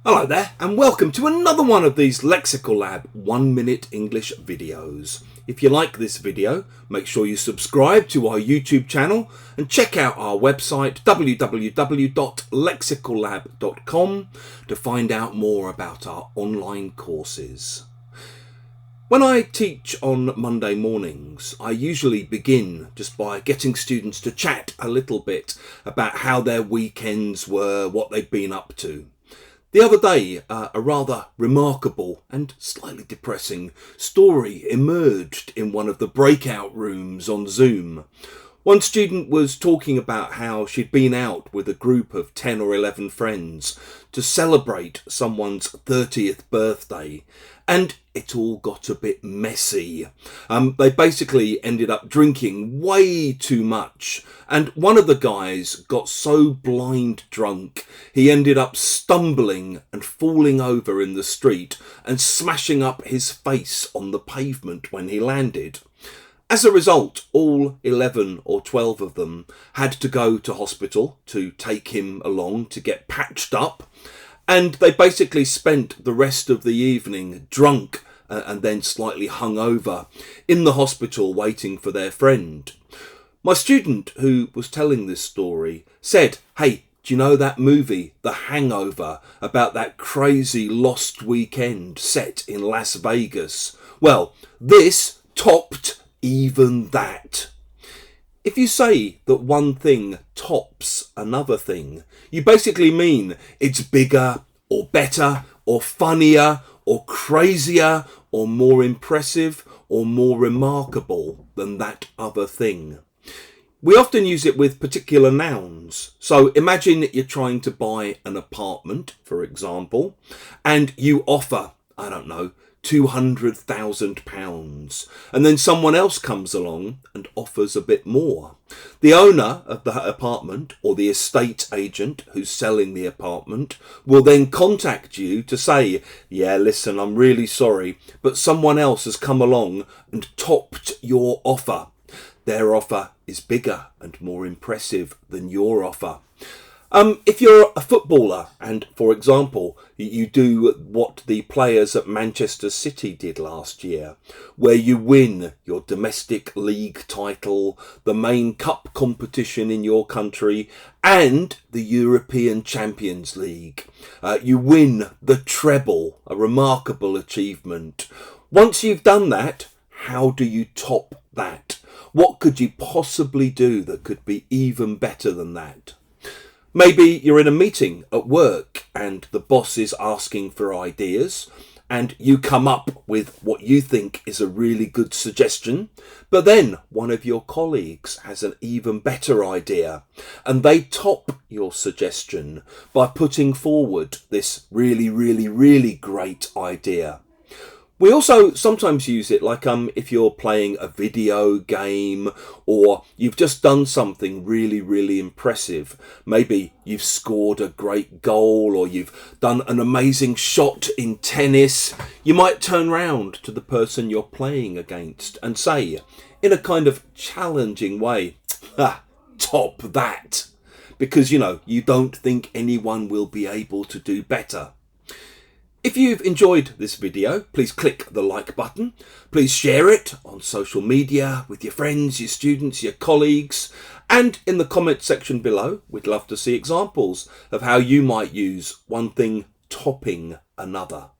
Hello there and welcome to another one of these Lexical Lab 1 minute English videos. If you like this video, make sure you subscribe to our YouTube channel and check out our website www.lexicallab.com to find out more about our online courses. When I teach on Monday mornings, I usually begin just by getting students to chat a little bit about how their weekends were, what they've been up to. The other day, a rather remarkable and slightly depressing story emerged in one of the breakout rooms on Zoom. One student was talking about how she'd been out with a group of 10 or 11 friends to celebrate someone's 30th birthday, and it all got a bit messy. They basically ended up drinking way too much, and one of the guys got so blind drunk he ended up stumbling and falling over in the street and smashing up his face on the pavement when he landed. As a result, all 11 or 12 of them had to go to hospital to take him along to get patched up, and they basically spent the rest of the evening drunk and then slightly hungover in the hospital waiting for their friend. My student who was telling this story said, "Hey, do you know that movie, The Hangover, about that crazy lost weekend set in Las Vegas? Well, this topped even that." If you say that one thing tops another thing, you basically mean it's bigger or better or funnier or crazier or more impressive or more remarkable than that other thing. We often use it with particular nouns. So imagine you're trying to buy an apartment, for example, and you offer, I don't know, £200,000, and then someone else comes along and offers a bit more. The owner of the apartment or the estate agent who's selling the apartment will then contact you to say, "Yeah, listen, I'm really sorry, but someone else has come along and topped your offer. Their offer is bigger and more impressive than your offer." If you're a footballer and, for example, you do what the players at Manchester City did last year, where you win your domestic league title, the main cup competition in your country, and the European Champions League. You win the treble, a remarkable achievement. Once you've done that, how do you top that? What could you possibly do that could be even better than that? Maybe you're in a meeting at work and the boss is asking for ideas and you come up with what you think is a really good suggestion, but then one of your colleagues has an even better idea and they top your suggestion by putting forward this really great idea. We also sometimes use it like if you're playing a video game or you've just done something really impressive. Maybe you've scored a great goal or you've done an amazing shot in tennis. You might turn round to the person you're playing against and say, in a kind of challenging way, "Top that," because you don't think anyone will be able to do better. If you've enjoyed this video, please click the like button. Please share it on social media with your friends, your students, your colleagues. And in the comment section below, we'd love to see examples of how you might use one thing topping another.